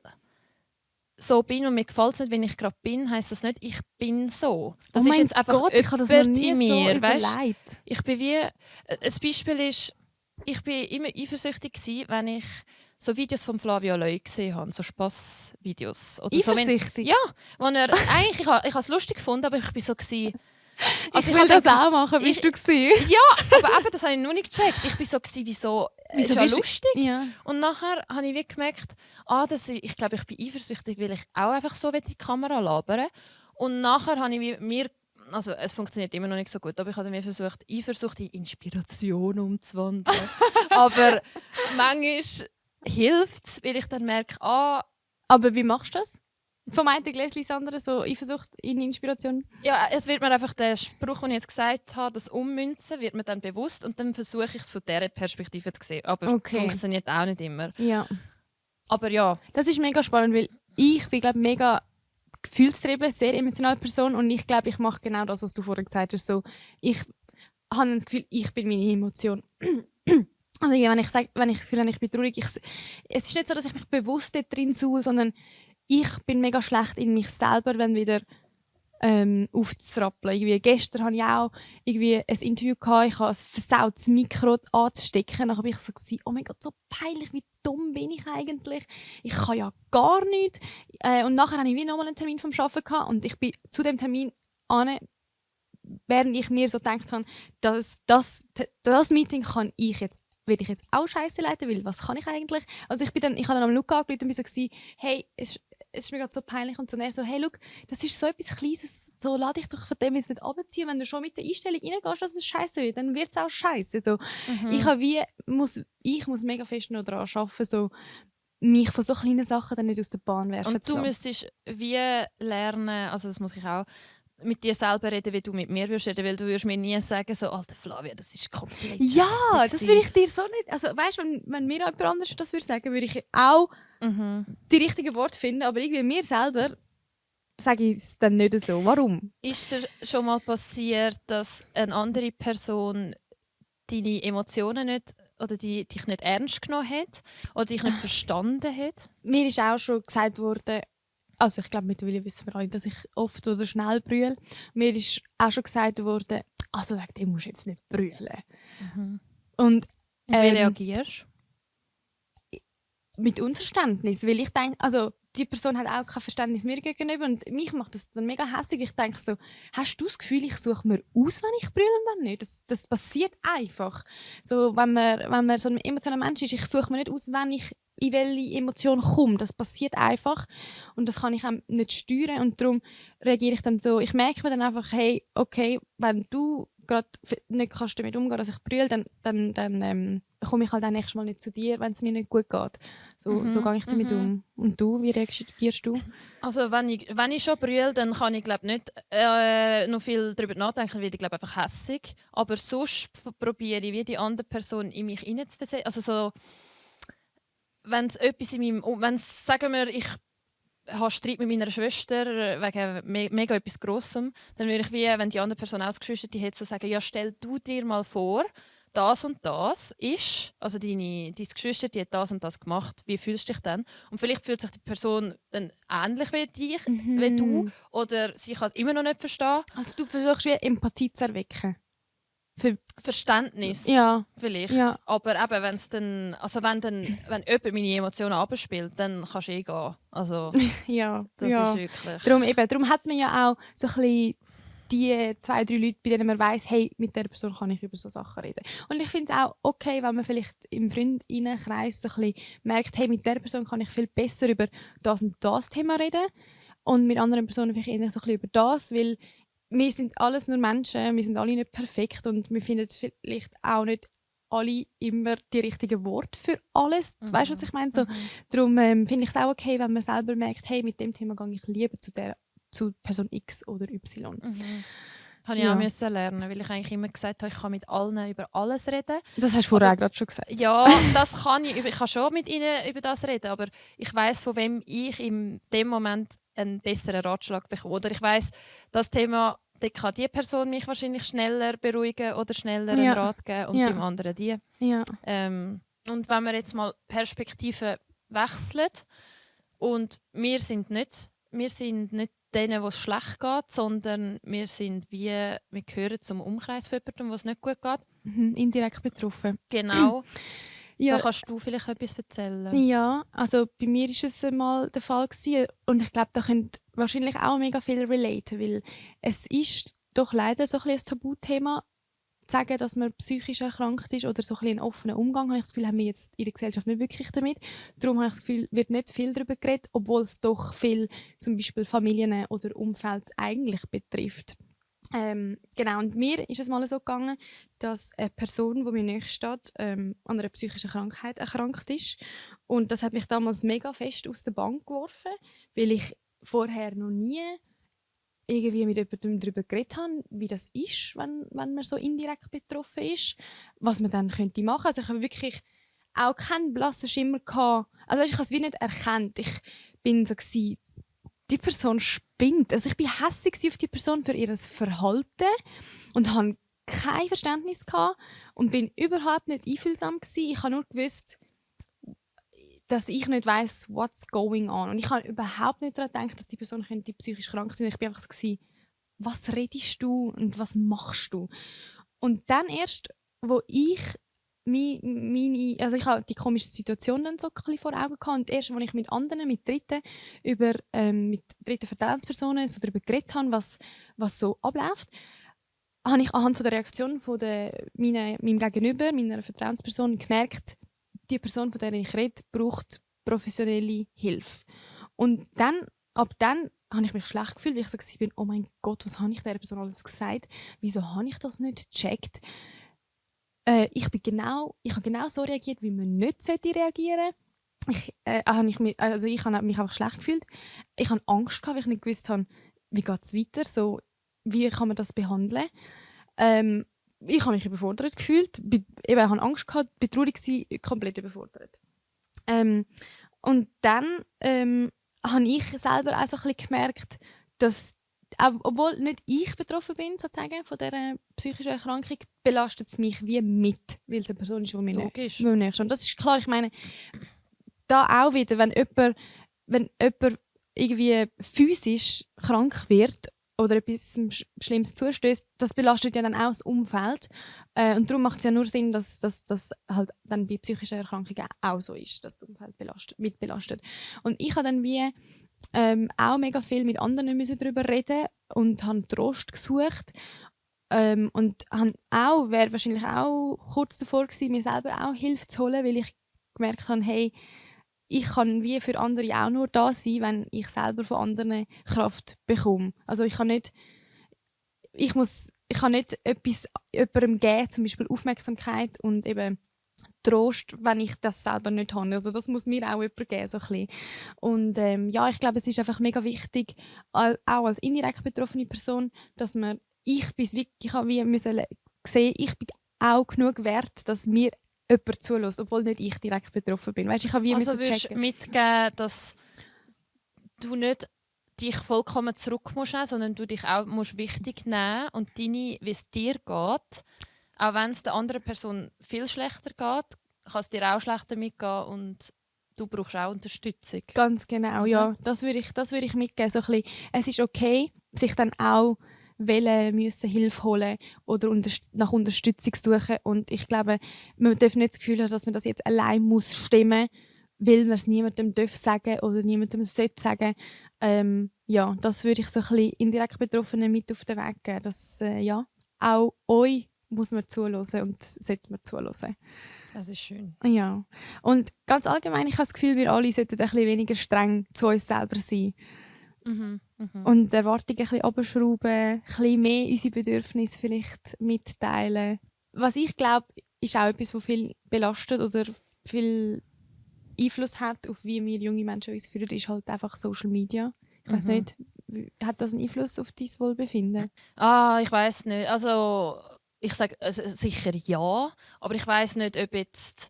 B: so bin und mir gefällt es nicht, wenn ich gerade bin, heisst das nicht, ich bin so. Das ist jetzt einfach
C: Gott, ich habe das noch nie
B: in mir.
C: So
B: weißt? Ich bin wie... Ein Beispiel ist, ich war immer eifersüchtig, wenn ich so Videos von Flavio Loy gesehen habe, so Spassvideos.
C: Eifersüchtig?
B: So, ja, wo eigentlich, ich habe es lustig gefunden, aber ich war so...
C: Also ich will das auch machen, bist du gewesen?
B: Ja, aber eben, das habe ich noch nicht gecheckt. Ich war so, wieso ist ja lustig.
C: Ja.
B: Und nachher habe ich wie gemerkt, ich glaube, ich bin eifersüchtig, weil ich auch einfach so die Kamera labern. Und nachher habe ich mir, also es funktioniert immer noch nicht so gut, aber ich habe mir versucht, Eifersucht in Inspiration umzuwandeln. Aber manchmal hilft es, weil ich dann merke,
C: Aber wie machst du das? Vom einen Gläschen ins andere, so Eifersucht in Inspiration?
B: Ja, es wird mir einfach der Spruch, den ich jetzt gesagt habe, das Ummünzen, wird mir dann bewusst und dann versuche ich es von dieser Perspektive zu sehen. Aber funktioniert auch nicht immer.
C: Ja.
B: Aber ja.
C: Das ist mega spannend, weil ich bin, glaube mega gefühlstrieben, sehr emotionale Person und ich glaube, ich mache genau das, was du vorhin gesagt hast. So, ich habe das Gefühl, ich bin meine Emotion. Also wenn ich das Gefühl habe, ich bin traurig, es ist nicht so, dass ich mich bewusst dort drin suche, sondern ich bin mega schlecht in mich selber, wenn wieder aufzurappeln. Irgendwie, gestern hatte ich auch irgendwie ein Interview gehabt, ich habe es versaut, das Mikro anzustecken. Dann war ich so, oh mein Gott, so peinlich, wie dumm bin ich eigentlich? Ich kann ja gar nichts. Und nachher hatte ich wie nochmal einen Termin vom Arbeiten gehabt und ich bin zu dem Termin an, während ich mir so gedacht habe, das Meeting will ich jetzt auch scheiße leiten, weil was kann ich eigentlich? Also ich habe dann am Luca angerufen und war so, hey, es ist mir gerade so peinlich und so. Und er so, hey, look, das ist so etwas Kleines, so lass dich doch von dem jetzt nicht runterziehen. Wenn du schon mit der Einstellung reingehst, dass es scheiße wird, dann wird es auch scheiße. So, ich muss mega fest noch daran arbeiten, so, mich von so kleinen Sachen dann nicht aus der Bahn werfen
B: und
C: zu
B: du
C: lassen.
B: müsstest wie lernen, also das muss ich auch, mit dir selber reden, wie du mit mir würdest reden, weil du würdest mir nie sagen, so, alter Flavia, das ist komplett
C: Ja,
B: scheisse
C: das
B: gewesen.»
C: will ich dir so nicht. Also weißt, wenn mir jemand anderes das würde sagen, würde ich auch die richtigen Worte finden, aber irgendwie mir selber sage ich es dann nicht so. Warum?
B: Ist dir schon mal passiert, dass eine andere Person deine Emotionen nicht oder dich nicht ernst genommen hat oder dich nicht verstanden hat?
C: Mir ist auch schon gesagt worden, also ich glaube mittlerweile wissen wir alle, dass ich oft oder schnell brülle. Mir ist auch schon gesagt worden, also wegen dem musst du jetzt nicht brüllen. Und
B: Wie reagierst
C: mit Unverständnis, weil ich denke, also die Person hat auch kein Verständnis mir gegenüber und mich macht das dann mega hässlich. Ich denke so, hast du das Gefühl, ich suche mir aus, wenn ich brülle und wenn nicht? Das passiert einfach. So, wenn man so ein emotionaler Mensch ist, ich suche mir nicht aus, wenn ich in welche Emotion komme. Das passiert einfach und das kann ich auch nicht steuern und darum reagiere ich dann so. Ich merke mir dann einfach, hey, okay, wenn du gerade nicht kannst damit umgehen, dass ich brülle, dann komme ich halt auch nächstes Mal nicht zu dir, wenn es mir nicht gut geht. So gehe ich damit um. Und du, wie reagierst du?
B: Also wenn ich schon brülle, dann kann ich glaube nicht noch viel darüber nachdenken, weil ich glaube einfach hässig. Aber sonst probiere ich wie die andere Person in mich hineinzuversetzen. Also so, wenn es etwas in meinem, sagen wir, ich habe Streit mit meiner Schwester wegen mega etwas Grossem, dann würde ich wie, wenn die andere Person auch das Geschwister hätte, so sagen, ja, stell du dir mal vor, das und das ist, also dein Geschwister, die hat das und das gemacht, wie fühlst du dich dann? Und vielleicht fühlt sich die Person dann ähnlich wie du, oder sie kann es immer noch nicht verstehen.
C: Also du versuchst wie Empathie zu erwecken?
B: Verständnis vielleicht.
C: Ja.
B: Aber eben, wenn jemand meine Emotionen abspielt, dann kannst du gehen. Also,
C: Ja.
B: das ist wirklich...
C: Darum hat man ja auch so ein bisschen die 2, 3 Leute, bei denen man weiss, hey, mit dieser Person kann ich über so Sachen reden. Und ich finde es auch okay, wenn man vielleicht im Freundinnenkreis so ein bisschen merkt, hey, mit dieser Person kann ich viel besser über das und das Thema reden und mit anderen Personen vielleicht eher so ein bisschen über das, weil wir sind alles nur Menschen, wir sind alle nicht perfekt und wir finden vielleicht auch nicht alle immer die richtigen Worte für alles. Weißt du, was ich meine? So, darum finde ich es auch okay, wenn man selber merkt, hey, mit dem Thema gehe ich lieber zu Person X oder Y.
B: Habe ich auch müssen lernen, weil ich eigentlich immer gesagt habe, ich kann mit allen über alles reden.
C: Das hast du vorher auch gerade schon gesagt.
B: Ja, das kann ich. Ich kann schon mit ihnen über das reden, aber ich weiss, von wem ich in dem Moment einen besseren Ratschlag bekomme. Oder ich weiss, das Thema, da kann die Person mich wahrscheinlich schneller beruhigen oder schneller einen Rat geben und beim anderen die.
C: Ja.
B: Und wenn wir jetzt mal Perspektiven wechseln und wir sind nicht denen, wo es schlecht geht, sondern wir gehören zum Umkreis von jemandem, wo es nicht gut geht.
C: Indirekt betroffen.
B: Genau.
C: Ja.
B: Da kannst du vielleicht etwas erzählen.
C: Ja, also bei mir war es einmal der Fall gewesen, und ich glaube, da können wahrscheinlich auch mega viel relaten, weil es ist doch leider so ein bisschen ein Tabuthema, zu sagen, dass man psychisch erkrankt ist oder so ein bisschen einen offenen Umgang, habe ich das Gefühl, haben wir jetzt in der Gesellschaft nicht wirklich damit. Darum habe ich das Gefühl, wird nicht viel darüber geredet, obwohl es doch viel zum Beispiel Familien oder Umfeld eigentlich betrifft. Genau, und mir ist es mal so gegangen, dass eine Person, die mir nahe steht, an einer psychischen Krankheit erkrankt ist. Und das hat mich damals mega fest aus der Bank geworfen, weil ich vorher noch nie irgendwie mit jemandem darüber geredet habe, wie das ist, wenn man so indirekt betroffen ist, was man dann könnte machen. Also ich habe wirklich auch keinen blassen Schimmer gehabt. Also ich habe es wie nicht erkannt. Ich bin so gewesen, die Person spürt spinnt. Also ich bin hässig auf die Person für ihr Verhalten und hatte kein Verständnis gehabt und bin überhaupt nicht einfühlsam gewesen. Ich habe nur gewusst, dass ich nicht weiss, what's going on. Und ich habe überhaupt nicht daran gedacht, dass die Person könnte psychisch krank sein. Ich bin einfach so gewesen, was redest du und was machst du? Und dann erst, wo ich ich habe die komische Situation dann so ein bisschen vor Augen gehabt und erst, als ich mit anderen, mit Dritten Vertrauenspersonen so darüber geredet habe, was so abläuft, habe ich anhand von der Reaktion von meinem Gegenüber, meiner Vertrauensperson, gemerkt, die Person, von der ich rede, braucht professionelle Hilfe. Und ab dann habe ich mich schlecht gefühlt, weil ich so war, oh mein Gott, was habe ich dieser Person alles gesagt? Wieso habe ich das nicht gecheckt? Ich habe genau so reagiert, wie man nicht reagieren sollte. Ich habe mich einfach schlecht gefühlt. Ich hatte Angst gehabt, weil ich nicht gewusst habe, wie geht es weiter, so, wie kann man das behandeln. Ich habe mich überfordert gefühlt, ich hatte Angst gehabt, bin traurig gewesen, komplett überfordert. Und dann habe ich selber auch so ein bisschen gemerkt, dass obwohl nicht ich betroffen bin, sozusagen, von dieser psychischen Erkrankung, belastet es mich wie mit, weil es eine Person ist, die mir nicht steht. Und das ist klar, ich meine, da auch wieder, wenn jemand irgendwie physisch krank wird oder etwas Schlimmes zustößt, das belastet ja dann auch das Umfeld. Und darum macht es ja nur Sinn, dass das halt dann bei psychischen Erkrankungen auch so ist, dass das Umfeld mitbelastet. Und ich habe dann wie auch mega viel mit anderen darüber reden und habe Trost gesucht und wäre wahrscheinlich auch kurz davor gewesen, mir selber auch Hilfe zu holen, weil ich gemerkt habe, hey, ich kann wie für andere auch nur da sein, wenn ich selber von anderen Kraft bekomme. Also ich kann nicht etwas jemandem geben, zum Beispiel Aufmerksamkeit und eben Trost, wenn ich das selber nicht habe. Also das muss mir auch jemand geben, so ein bisschen. Und ich glaube, es ist einfach mega wichtig, auch als indirekt betroffene Person, dass ich habe wie müssen sehen, ich bin auch genug wert, dass mir jemand zulässt, obwohl nicht ich direkt betroffen bin. Weißt, ich habe wie
B: also würdest du mitgeben, dass du nicht dich vollkommen zurück musst nehmen, sondern du dich auch musst wichtig nehmen und wie es dir geht, auch wenn es der anderen Person viel schlechter geht, kann es dir auch schlechter mitgehen und du brauchst auch Unterstützung.
C: Ganz genau, ja. Das würde ich mitgeben. So ein bisschen, es ist okay, sich dann auch Hilfe holen oder nach Unterstützung suchen. Und ich glaube, man darf nicht das Gefühl haben, dass man das jetzt allein muss stemmen, weil man es niemandem sagen oder niemandem sollte sagen. Das würde ich so ein bisschen indirekt Betroffenen mit auf den Weg geben. Dass, auch euch muss man zuhören und sollte man zuhören.
B: Das ist schön.
C: Ja. Und ganz allgemein, ich habe das Gefühl, wir alle sollten ein bisschen weniger streng zu uns selber sein. Und die Erwartungen ein bisschen runterschrauben, ein bisschen mehr unsere Bedürfnisse vielleicht mitteilen. Was ich glaube, ist auch etwas, das viel belastet oder viel Einfluss hat, auf wie wir junge Menschen uns fühlen, ist halt einfach Social Media. Ich weiss nicht, hat das einen Einfluss auf dein Wohlbefinden?
B: Ich weiss nicht. Also ich sage sicher ja, aber ich weiss nicht, ob jetzt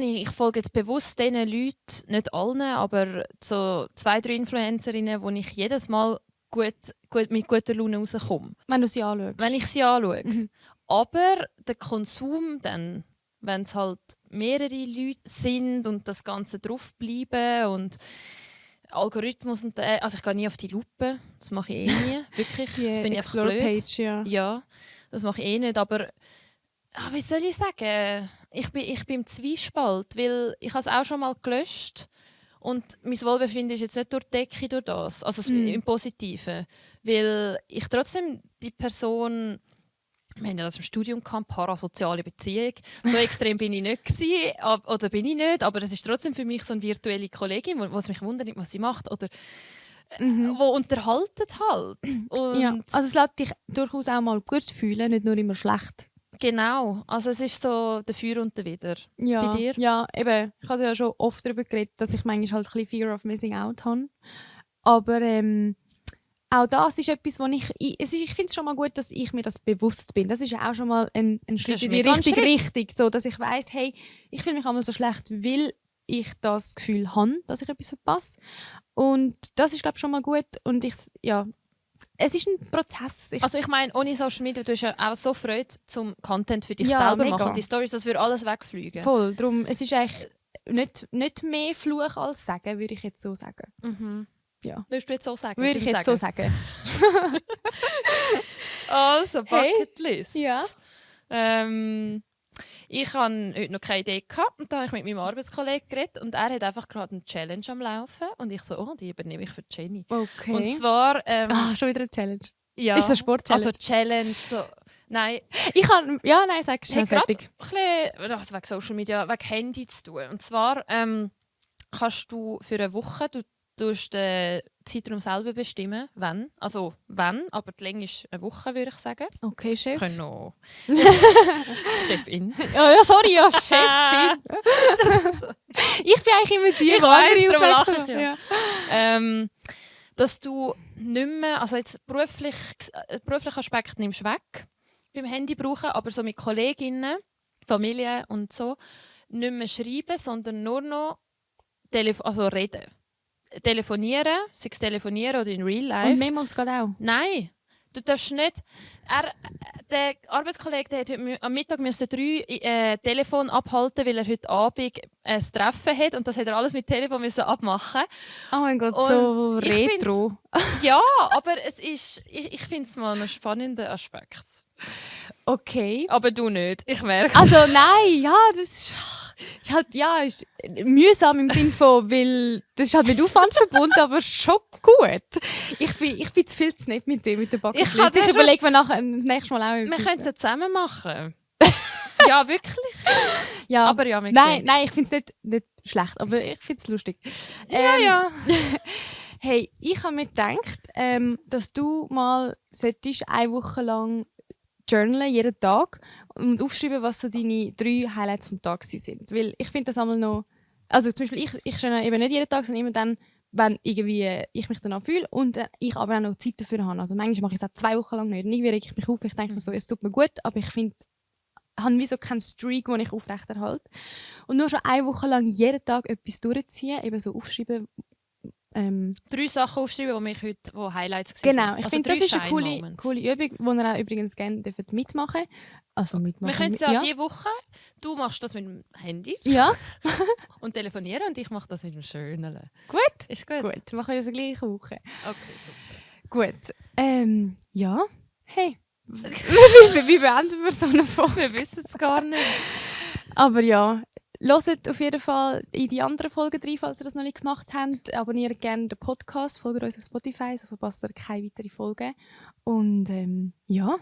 B: ich folge jetzt bewusst diesen Leuten, nicht allen, aber so 2, 3 Influencerinnen, wo ich jedes Mal mit guter Laune rauskomme.
C: Wenn du sie anschaust?
B: Wenn ich sie anschaue. Aber der Konsum dann, wenn es halt mehrere Leute sind und das Ganze draufbleiben und Algorithmus und also ich gehe nie auf die Lupe, das mache ich nie, wirklich, finde ich einfach blöd.
C: Page,
B: ja, das mache ich nicht, aber wie soll ich sagen, ich bin im Zwiespalt, weil ich habe es auch schon mal gelöscht und mein Wohlbefinden ist jetzt nicht durch die Decke durch das, also im Positiven, weil ich trotzdem die Person, wir haben ja das im Studium gehabt, parasoziale Beziehung. So extrem bin ich nicht gewesen, oder bin ich nicht, aber es ist trotzdem für mich so eine virtuelle Kollegin, wo es mich wundert, was sie macht oder wo unterhaltet halt. Und
C: ja, also es lässt dich durchaus auch mal gut fühlen, nicht nur immer schlecht.
B: Genau, also es ist so der Für und der Wider.
C: Ja,
B: bei dir?
C: Ja, eben, ich habe ja schon oft darüber geredet, dass ich manchmal halt ein bisschen Fear of Missing Out habe. Aber auch das ist etwas, wo ich finde es schon mal gut, dass ich mir das bewusst bin. Das ist ja auch schon mal ein Schritt in die richtige Richtung, so, dass ich weiss, hey, ich fühle mich einmal so schlecht, weil ich das Gefühl habe, dass ich etwas verpasse. Und das ist, glaube ich, schon mal gut. Und es ist ein Prozess.
B: Also ich meine, ohne Social Media, du hast ja auch so Freude zum Content für dich
C: Ja,
B: selber
C: mega.
B: machen. Und die Stories, das würde alles wegfliegen.
C: Voll, darum, es ist eigentlich nicht mehr Fluch als Sagen, würde ich jetzt so sagen.
B: Mhm.
C: Ja.
B: Würdest du jetzt so sagen?
C: Würde ich jetzt so sagen.
B: Also,
C: Hey.
B: Bucketlist.
C: Ja.
B: Ich hatte heute noch keine Idee gehabt, und dann habe ich mit meinem Arbeitskollegen geredet und er hat einfach gerade eine Challenge am Laufen und ich so, die übernehme ich für Jenny.
C: Okay.
B: Und zwar,
C: schon wieder eine Challenge.
B: ja,
C: Ist das eine Sportchallenge?
B: also Challenge, so, nein,
C: Sag schnell
B: hat gerade
C: fertig.
B: ein bisschen, also wegen Social Media, wegen Handy zu tun. Und zwar kannst du für eine Woche, du tust den Zeitraum selber bestimmen, wann, aber die Länge ist eine Woche, würde ich sagen.
C: Okay,
B: Wir
C: Chef.
B: können noch Chefin.
C: Sorry, Chefin. Ich bin eigentlich immer die,
B: Ich weiss,
C: andere
B: darum lache
C: aufmerksam-
B: ich, ja. Dass du nicht mehr, also jetzt beruflichen Aspekt nimmst weg beim Handy brauchen, aber so mit Kolleginnen, Familie und so nicht mehr schreiben, sondern nur noch reden. Telefonieren, sei es telefonieren oder in Real Life.
C: Und Memos geht auch.
B: Nein, du darfst nicht. Der Arbeitskollege der hat heute am Mittag 3 Telefon abhalten, weil er heute Abend ein Treffen hat und das hat er alles mit Telefon müssen abmachen.
C: Oh mein Gott,
B: Und
C: so
B: ich
C: retro.
B: Ja, aber es ist, ich finde es mal einen spannenden Aspekt.
C: Okay.
B: Aber du nicht, ich merke es.
C: Also nein, ja, das ist halt ist mühsam im Sinne von, weil das ist halt mit Aufwand verbunden, aber schon gut. Ich bin zu viel zu nett mit dem, mit der Bucketlist.
B: Ich kann
C: Ich
B: dir
C: überlege mir nachher das nächste Mal auch
B: Wir
C: etwas.
B: können es ja zusammen machen. Ja, wirklich.
C: Ja.
B: Aber ja, wir
C: Nein,
B: sehen's.
C: ich finde es nicht schlecht, aber ich finde es lustig.
B: Ja.
C: Hey, ich habe mir gedacht, dass du mal eine Woche lang journalen, jeden Tag, und aufschreiben, was so deine 3 Highlights vom Tag sind. Weil ich finde das einmal noch... Also zum Beispiel, ich journale eben nicht jeden Tag, sondern immer dann, wenn irgendwie ich mich danach fühle und ich aber auch noch Zeit dafür habe. Also manchmal mache ich es auch 2 Wochen lang nicht. Und irgendwie rege ich mich auf, ich denke mir so, es tut mir gut, aber ich finde, ich habe wie so keinen Streak, den ich aufrechterhalte. Und nur schon 1 Woche lang jeden Tag etwas durchziehen, eben so aufschreiben.
B: 3 Sachen aufschreiben, wo Highlights waren.
C: Genau, ich
B: Also
C: finde, das
B: 3
C: ist eine
B: Shine-Moments.
C: coole Übung, die ihr auch übrigens gerne mitmachen dürft. Also mitmachen.
B: Wir können es ja diese Woche, du machst das mit dem Handy
C: Ja,
B: und telefonieren und ich mache das mit dem Schönen.
C: gut.
B: Ist gut?
C: Gut, machen wir das in der gleichen Woche.
B: Okay, super.
C: Gut. Ja. Hey. Wie beenden wir so eine Folge?
B: Wir wissen es gar nicht.
C: Aber ja, hört auf jeden Fall in die anderen Folgen rein, falls ihr das noch nicht gemacht habt. Abonniert gerne den Podcast, folgt uns auf Spotify, so verpasst ihr keine weiteren Folgen. Und ja.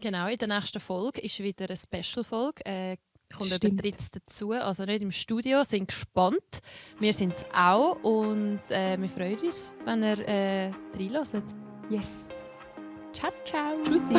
B: Genau, in der nächsten Folge ist wieder eine Special-Folge. Kommt
C: Stimmt.
B: jemand Drittes dazu, also nicht im Studio, sind gespannt. Wir sind es auch und wir freuen uns, wenn ihr reinhört.
C: Yes. Ciao, ciao.
B: Tschüssi.